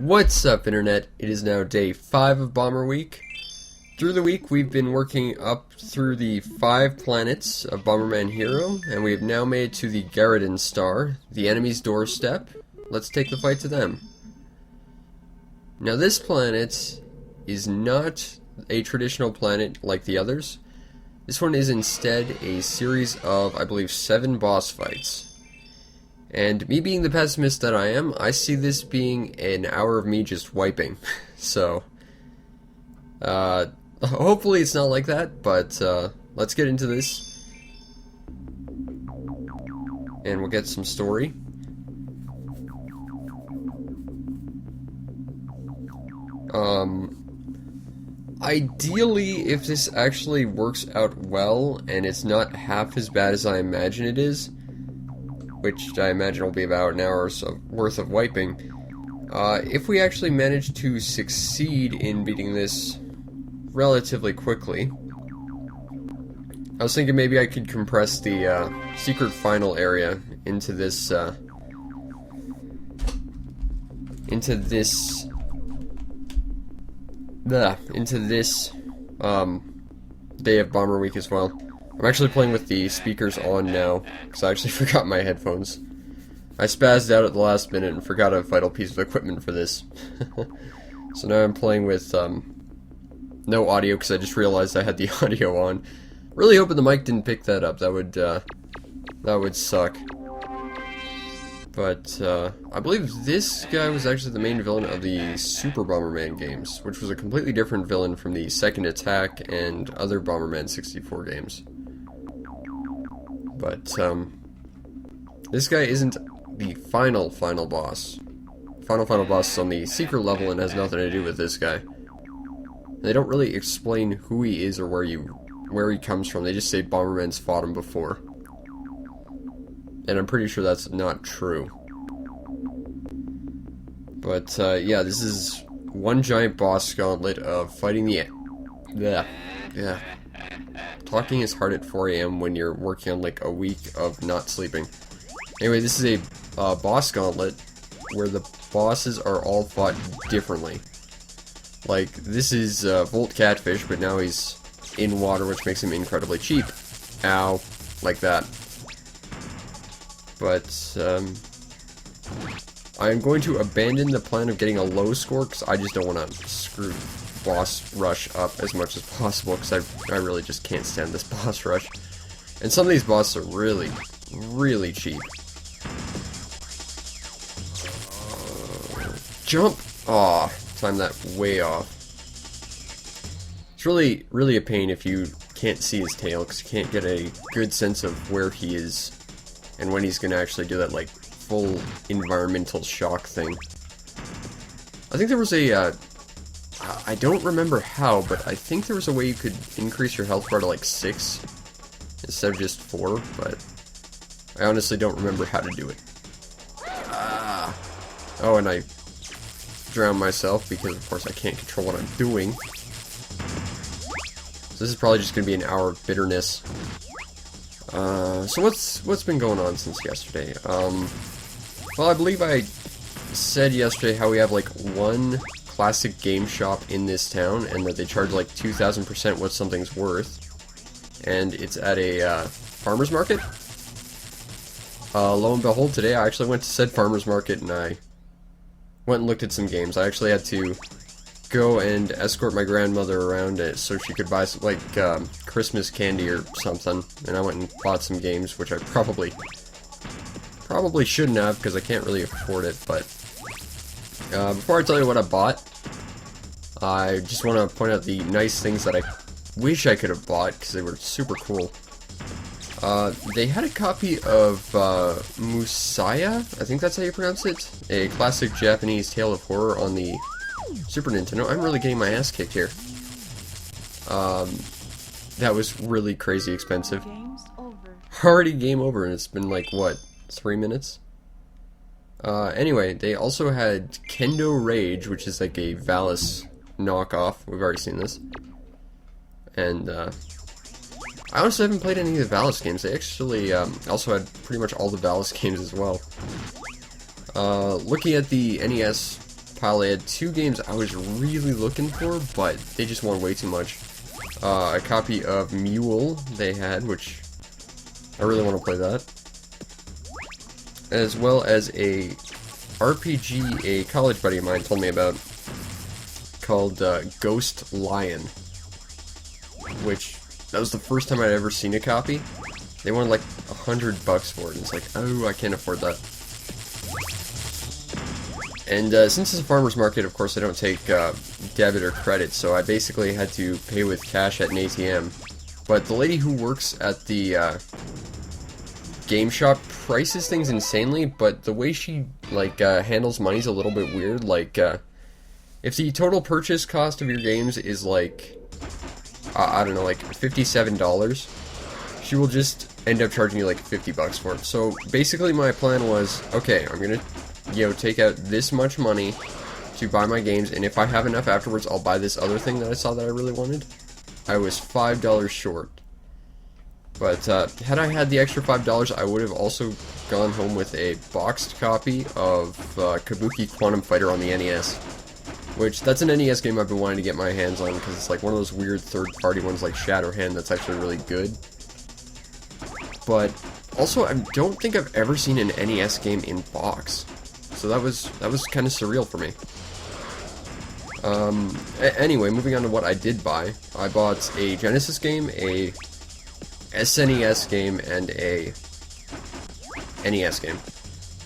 What's up, Internet? It is now day 5 of Bomber Week. Through the week, we've been working up through the 5 planets of Bomberman Hero, and we have now made to the Garradin star, the enemy's doorstep. Let's take the fight to them. Now, this planet is not a traditional planet like the others. This one is instead a series of, I believe, 7 boss fights. And me being the pessimist that I am, I see this being an hour of me just wiping. So, hopefully it's not like that, but let's get into this. And we'll get some story. Ideally, if this actually works out well, and it's not half as bad as I imagine it is, which I imagine will be about an hour or so worth of wiping, if we actually manage to succeed in beating this relatively quickly, I was thinking maybe I could compress the secret final area into this day of Bomber Week as well. I'm actually playing with the speakers on now, because I actually forgot my headphones. I spazzed out at the last minute and forgot a vital piece of equipment for this. So now I'm playing with no audio, because I just realized I had the audio on. Really hoping the mic didn't pick that up. That would suck. But I believe this guy was actually the main villain of the Super Bomberman games, which was a completely different villain from the Second Attack and other Bomberman 64 games. But this guy isn't the final boss. Final boss is on the secret level and has nothing to do with this guy. They don't really explain who he is or where he comes from. They just say Bomberman's fought him before. And I'm pretty sure that's not true. But, yeah, this is one giant boss gauntlet of fighting the... Yeah. Talking is hard at 4 AM when you're working on, like, a week of not sleeping. Anyway, this is a boss gauntlet where the bosses are all fought differently. Like, this is Volt Catfish, but now he's in water, which makes him incredibly cheap. Ow. Like that. But, I'm going to abandon the plan of getting a low score, because I just don't want to screw boss rush up as much as possible, because I really just can't stand this boss rush. And some of these bosses are really, really cheap. Jump! Aw, timed that way off. It's really, really a pain if you can't see his tail, because you can't get a good sense of where he is and when he's gonna actually do that, like, full environmental shock thing. I think there was a, I don't remember how, but I think there was a way you could increase your health bar to, like, 6 instead of just 4, but I honestly don't remember how to do it. Oh, and I drowned myself because, of course, I can't control what I'm doing. So this is probably just gonna be an hour of bitterness. So what's been going on since yesterday? Well, I believe I said yesterday how we have, like, one classic game shop in this town, and that they charge, like, 2,000% what something's worth. And it's at a, farmer's market. Lo and behold, today I actually went to said farmer's market, and I went and looked at some games. I actually had to go and escort my grandmother around it so she could buy some, like, Christmas candy or something, and I went and bought some games, which I probably shouldn't have, because I can't really afford it. But before I tell you what I bought, I just want to point out the nice things that I wish I could have bought, because they were super cool. They had a copy of Musaya, I think that's how you pronounce it, a classic Japanese tale of horror on the Super Nintendo. I'm really getting my ass kicked here. That was really crazy expensive. Already game over, and it's been like, what, 3 minutes? Anyway, they also had Kendo Rage, which is like a Valis knockoff. We've already seen this. And, I honestly haven't played any of the Valis games. They actually, also had pretty much all the Valis games as well. Looking at the NES pile. I had 2 games I was really looking for, but they just want way too much. A copy of Mule they had, which I really want to play that. As well as a RPG a college buddy of mine told me about, called Ghost Lion, which that was the first time I'd ever seen a copy. They wanted like $100 for it, and it's like, oh, I can't afford that. And since it's a farmer's market, of course, I don't take debit or credit, so I basically had to pay with cash at an ATM. But the lady who works at the game shop prices things insanely, but the way she like handles money's a little bit weird. Like, if the total purchase cost of your games is like, I don't know, like $57, she will just end up charging you like $50 for it. So basically my plan was, okay, I'm gonna, you know, take out this much money to buy my games, and if I have enough afterwards, I'll buy this other thing that I saw that I really wanted. I was $5 short. But had I had the extra $5, I would have also gone home with a boxed copy of Kabuki Quantum Fighter on the NES. Which, that's an NES game I've been wanting to get my hands on, because it's like one of those weird third-party ones like Shadowhand that's actually really good. But also, I don't think I've ever seen an NES game in box. So that was kind of surreal for me. Anyway, moving on to what I did buy. I bought a Genesis game, a SNES game, and a NES game.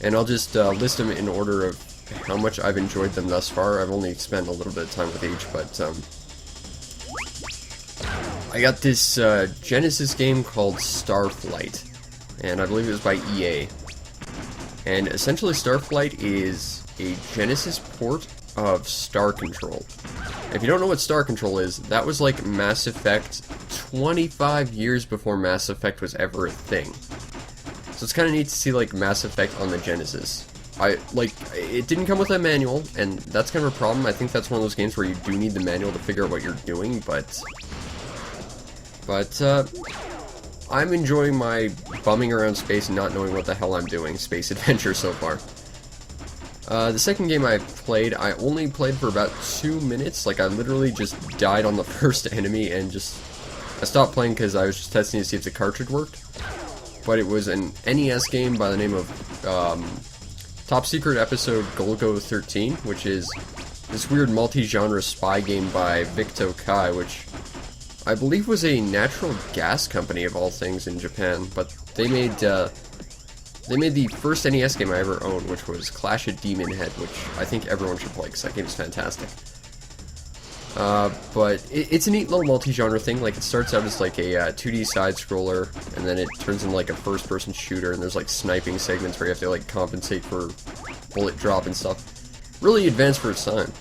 And I'll just list them in order of how much I've enjoyed them thus far. I've only spent a little bit of time with each, but I got this Genesis game called Starflight, and I believe it was by EA. And essentially Starflight is a Genesis port of Star Control. If you don't know what Star Control is, that was like Mass Effect 25 years before Mass Effect was ever a thing. So it's kind of neat to see like Mass Effect on the Genesis. It didn't come with a manual, and that's kind of a problem. I think that's one of those games where you do need the manual to figure out what you're doing, but I'm enjoying my bumming around space and not knowing what the hell I'm doing space adventure so far. The second game I played, I only played for about 2 minutes. Like, I literally just died on the first enemy and I stopped playing because I was just testing to see if the cartridge worked. But it was an NES game by the name of Top Secret Episode Golgo 13, which is this weird multi-genre spy game by Victo Kai, which I believe was a natural gas company of all things in Japan. But they made the first NES game I ever owned, which was Clash of Demon Head, which I think everyone should play because that game is fantastic. But it's a neat little multi-genre thing. Like, it starts out as like a 2D side-scroller, and then it turns into like a first-person shooter, and there's like sniping segments where you have to like compensate for bullet drop and stuff. Really advanced for its time.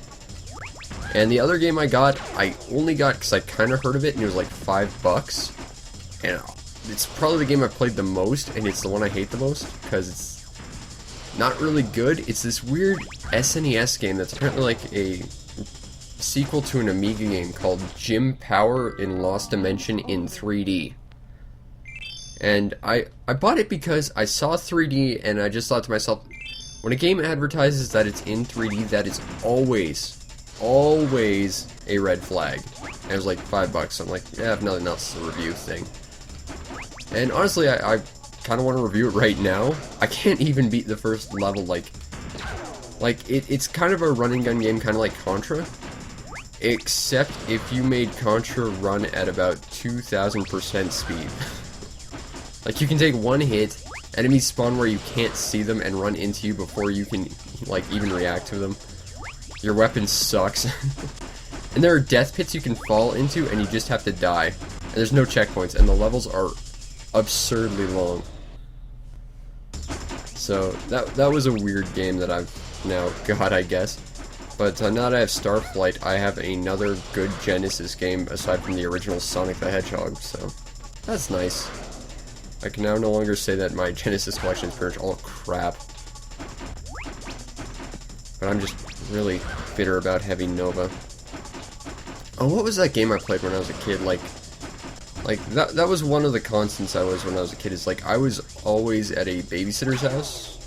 And the other game I got, I only got because I kind of heard of it, and it was like $5. And it's probably the game I've played the most, and it's the one I hate the most, because it's not really good. It's this weird SNES game that's apparently like a sequel to an Amiga game called Jim Power in Lost Dimension in 3D. And I bought it because I saw 3D, and I just thought to myself, when a game advertises that it's in 3D, that is always a red flag. And it was like $5, so I'm like, yeah, if nothing else, it's a review thing. And honestly, I kind of want to review it right now. I can't even beat the first level. It's kind of a run and gun game, kind of like Contra, except if you made Contra run at about 2,000% speed. Like, you can take one hit, enemies spawn where you can't see them and run into you before you can like even react to them. Your weapon sucks. And there are death pits you can fall into, and you just have to die. And there's no checkpoints, and the levels are absurdly long. So that was a weird game that I've now got, I guess. But now that I have Starflight, I have another good Genesis game aside from the original Sonic the Hedgehog, so that's nice. I can now no longer say that my Genesis collection is pretty much all crap. But I'm just really bitter about Heavy Nova. Oh, what was that game I played when I was a kid? Like that was one of the constants I was when I was a kid, is like I was always at a babysitter's house.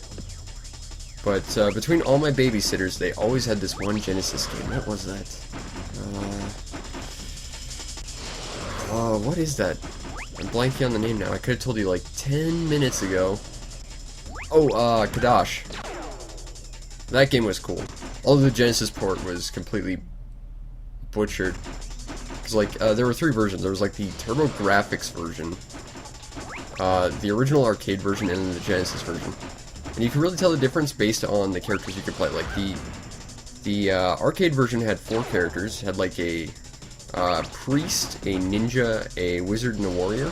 But between all my babysitters, they always had this one Genesis game. What was that? What is that? I'm blanking on the name now. I could have told you like 10 minutes ago. Oh, Kadash. That game was cool. Although the Genesis port was completely butchered. Because, like, there were 3 versions. There was, like, the TurboGrafx version, the original arcade version, and then the Genesis version. And you can really tell the difference based on the characters you could play. Like, the arcade version had 4 characters. Had, like, a priest, a ninja, a wizard, and a warrior.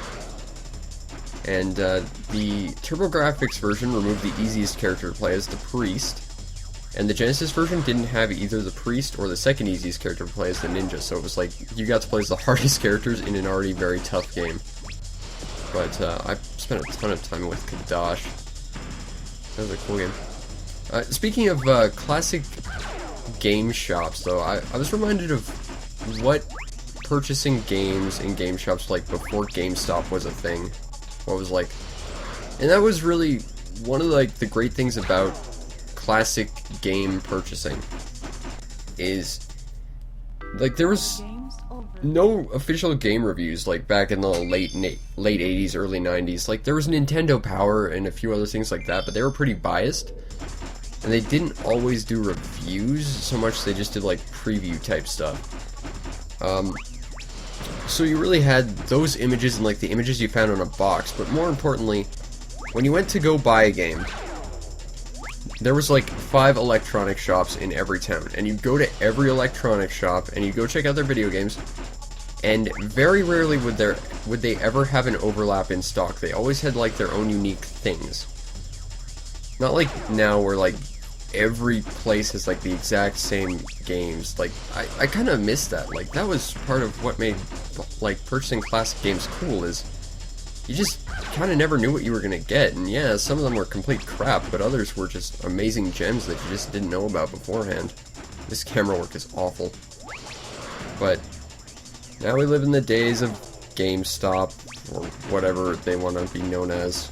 And the TurboGrafx version removed the easiest character to play as the priest. And the Genesis version didn't have either the priest or the second easiest character to play as the ninja, so it was like, you got to play as the hardest characters in an already very tough game. But, I spent a ton of time with Kadash. That was a cool game. Speaking of, classic game shops, though, I was reminded of what purchasing games in game shops like before GameStop was a thing. What was like, and that was really one of, like, the great things about classic game purchasing is, like, there was no official game reviews like back in the late 80s, early 90s. Like, there was Nintendo Power and a few other things like that, but they were pretty biased, and they didn't always do reviews so much. They just did like preview type stuff. So you really had those images and like the images you found on a box, but more importantly, when you went to go buy a game, there was like 5 electronic shops in every town, and you'd go to every electronic shop and you'd go check out their video games, and very rarely would they ever have an overlap in stock. They always had like their own unique things. Not like now where like every place has like the exact same games. Like, I kind of miss that. Like, that was part of what made like purchasing classic games cool, is you just kind of never knew what you were going to get. And yeah, some of them were complete crap, but others were just amazing gems that you just didn't know about beforehand. This camera work is awful. But now we live in the days of GameStop, or whatever they want to be known as.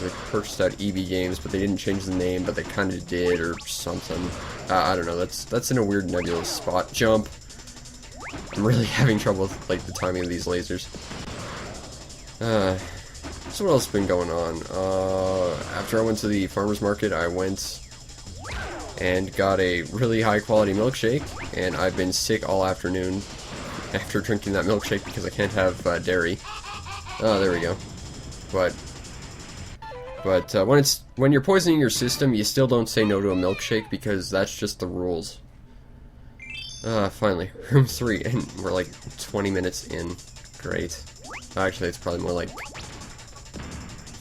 They purchased out EB Games, but they didn't change the name, but they kind of did, or something. I don't know, that's in a weird nebulous spot. Jump! I'm really having trouble with, like, the timing of these lasers. So what else has been going on? After I went to the farmer's market, I went and got a really high quality milkshake, and I've been sick all afternoon after drinking that milkshake because I can't have dairy. Oh, there we go. But when you're poisoning your system, you still don't say no to a milkshake because that's just the rules. Finally, room 3, and we're like 20 minutes in. Great. Actually, it's probably more like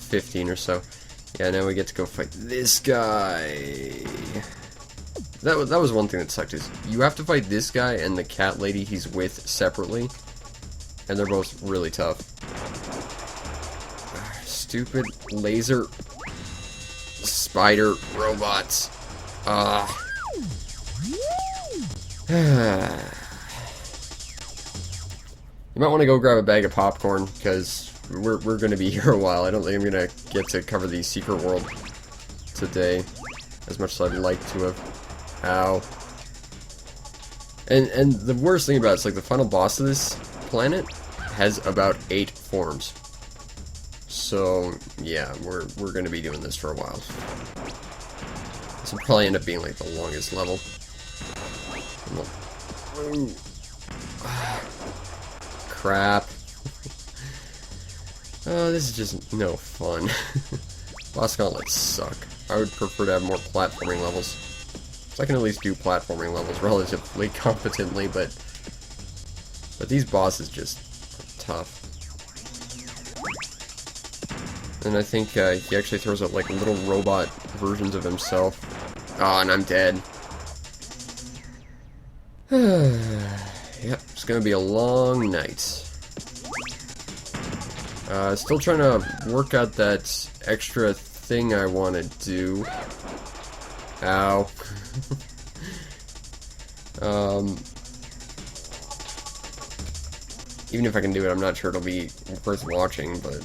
15 or so. Yeah, now we get to go fight this guy. That was one thing that sucked, is you have to fight this guy and the cat lady he's with separately, and they're both really tough. Stupid laser spider robots. You might want to go grab a bag of popcorn, because we're going to be here a while. I don't think I'm going to get to cover the secret world today as much as I'd like to have. Ow. And the worst thing about it is, like, the final boss of this planet has about 8 forms. So, yeah, we're going to be doing this for a while. This will probably end up being, like, the longest level. Crap. Oh, this is just no fun. Boss gauntlets suck. I would prefer to have more platforming levels. So I can at least do platforming levels relatively competently, but these bosses just are tough. And I think he actually throws up like little robot versions of himself. Oh, and I'm dead. Yep, it's gonna be a long night. Still trying to work out that extra thing I want to do. Ow. Even if I can do it, I'm not sure it'll be worth watching, but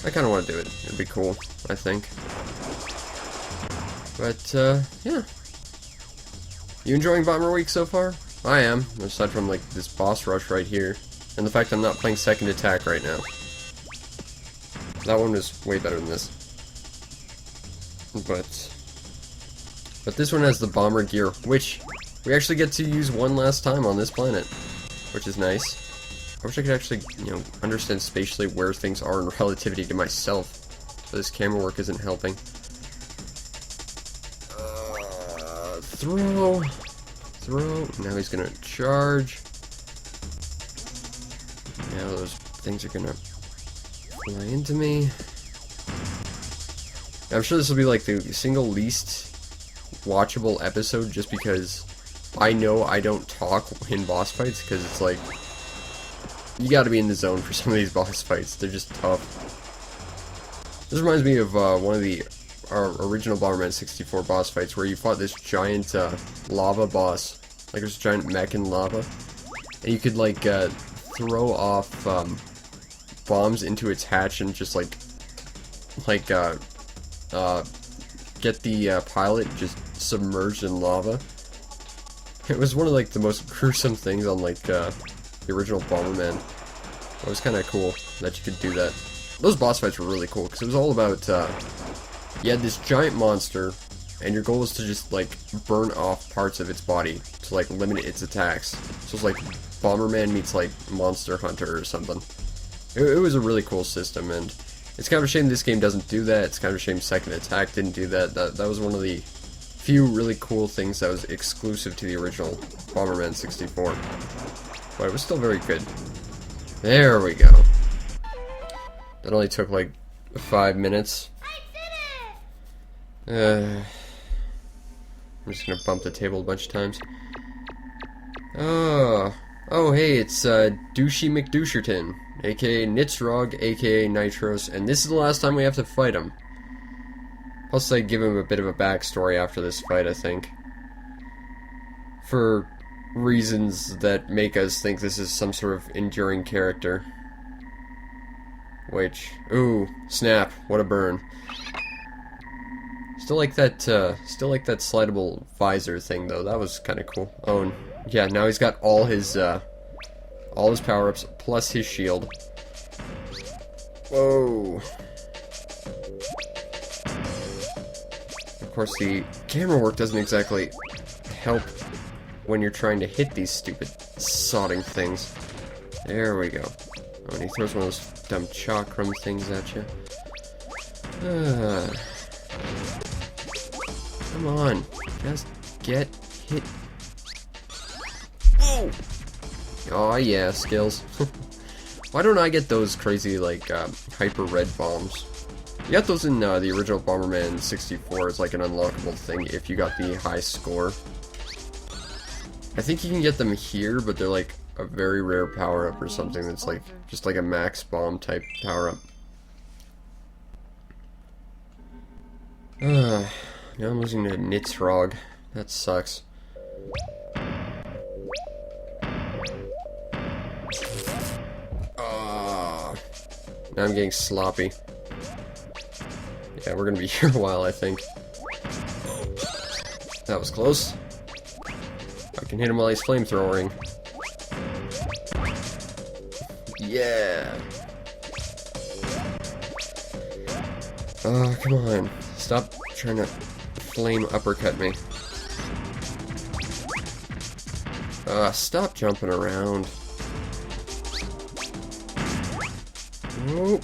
I kind of want to do it. It'd be cool, I think. But, yeah. You enjoying Bomber Week so far? I am, aside from, like, this boss rush right here. And the fact I'm not playing second attack right now. That one was way better than this. But this one has the bomber gear, which we actually get to use one last time on this planet, which is nice. I wish I could actually, you know, understand spatially where things are in relativity to myself. But this camera work isn't helping. Throw. Now he's gonna charge. Now those things are gonna fly into me. I'm sure this will be like the single least watchable episode, just because I know I don't talk in boss fights, because it's like, you gotta be in the zone for some of these boss fights. They're just tough. This reminds me of one of the original Bomberman 64 boss fights, where you fought this giant lava boss, like this giant mech in lava, and you could like throw off bombs into its hatch and just get the pilot just submerged in lava. It was one of like the most gruesome things on like the original Bomberman. It was kind of cool that you could do that. Those boss fights were really cool because it was all about you had this giant monster, and your goal was to just like burn off parts of its body to like limit its attacks. So it's like Bomberman meets like Monster Hunter or something. It was a really cool system, and it's kind of a shame this game doesn't do that. It's kind of a shame Second Attack didn't do that. That was one of the few really cool things that was exclusive to the original Bomberman 64. But it was still very good. There we go. That only took like 5 minutes. I'm just gonna bump the table a bunch of times. Oh, hey, it's Douchey McDoucherton, aka Nitzrog, aka Nitros, and this is the last time we have to fight him. Plus, I give him a bit of a backstory after this fight, I think. For reasons that make us think this is some sort of enduring character. Which, ooh, snap, what a burn. Still like that slidable visor thing though. That was kind of cool. Oh, and yeah, now he's got all his power-ups plus his shield. Whoa. Of course, the camera work doesn't exactly help when you're trying to hit these stupid sodding things. There we go. Oh, and he throws one of those dumb chakram things at you. Come on, just get hit. Oh! Oh yeah, skills. Why don't I get those crazy, like, hyper red bombs? You got those in the original Bomberman 64 as like an unlockable thing if you got the high score. I think you can get them here, but they're like a very rare power-up or something that's like, just like a max bomb type power-up. Now I'm losing to Nitzrog. That sucks. Now I'm getting sloppy. Yeah, we're gonna be here a while, I think. That was close. I can hit him while he's flamethrowing. Yeah! Oh, come on. Stop trying to flame uppercut me. Stop jumping around. Oh.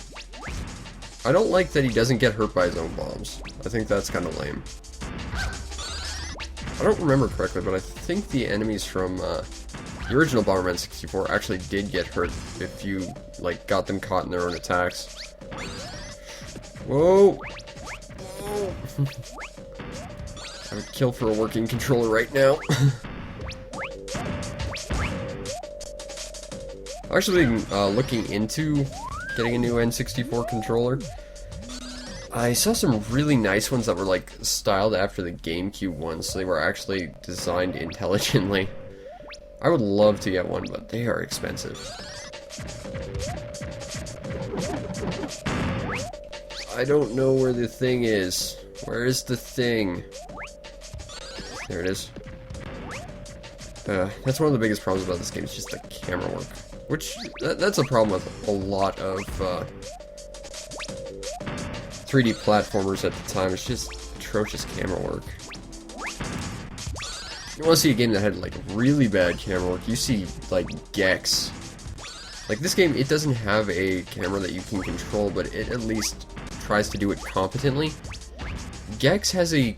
I don't like that he doesn't get hurt by his own bombs. I think that's kind of lame. I don't remember correctly, but I think the enemies from the original Bomberman 64 actually did get hurt if you, like, got them caught in their own attacks. Whoa! Whoa! I would kill for a working controller right now. I've actually been looking into getting a new N64 controller. I saw some really nice ones that were like styled after the GameCube ones, so they were actually designed intelligently. I would love to get one, but they are expensive. I don't know where the thing is. Where is the thing? There it is. That's one of the biggest problems about this game, it's just the camera work. Which, that's a problem with a lot of 3D platformers at the time, it's just atrocious camera work. You want to see a game that had, like, really bad camera work, you see, like, Gex. Like, this game, it doesn't have a camera that you can control, but it at least tries to do it competently. Gex has a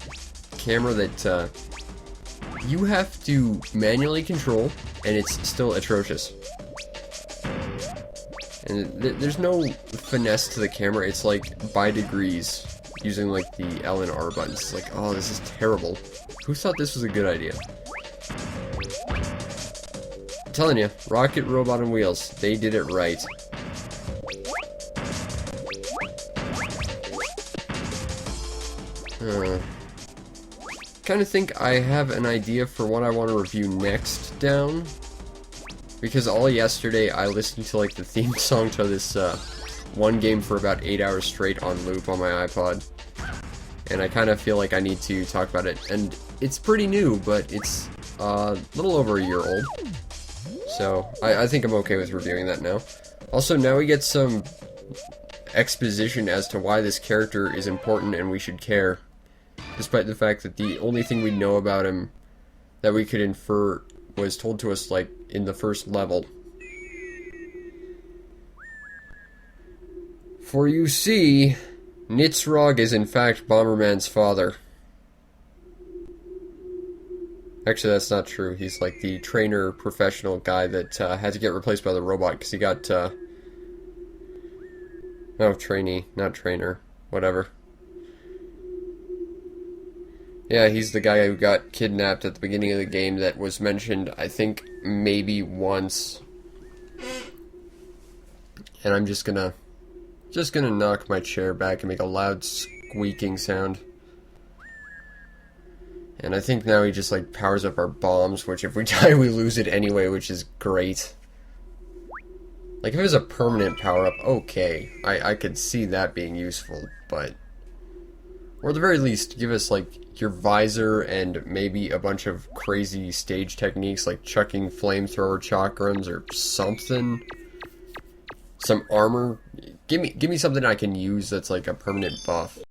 camera that, you have to manually control, and it's still atrocious. And there's no finesse to the camera, it's like by degrees, using like the L and R buttons. It's like, oh, this is terrible. Who thought this was a good idea? I'm telling you, Rocket Robot on Wheels, they did it right. Kind of think I have an idea for what I want to review next down, because all yesterday I listened to like the theme song to this one game for about 8 hours straight on loop on my iPod, and I kind of feel like I need to talk about it. And it's pretty new, but it's a little over a year old, so I think I'm okay with reviewing that now. Also, now we get some exposition as to why this character is important and we should care, despite the fact that the only thing we know about him that we could infer was told to us, like, in the first level. For you see, Nitzrog is in fact Bomberman's father. Actually, that's not true. He's like the trainer professional guy that had to get replaced by the robot because he got, oh, trainee, not trainer. Whatever. Yeah, he's the guy who got kidnapped at the beginning of the game that was mentioned, I think, maybe once. And I'm just gonna knock my chair back and make a loud squeaking sound. And I think now he just, like, powers up our bombs, which if we die, we lose it anyway, which is great. Like, if it was a permanent power-up, okay, I could see that being useful, but... Or at the very least, give us, like, your visor and maybe a bunch of crazy stage techniques, like chucking flamethrower chakrams or something. Some armor. Give me something I can use that's like a permanent buff.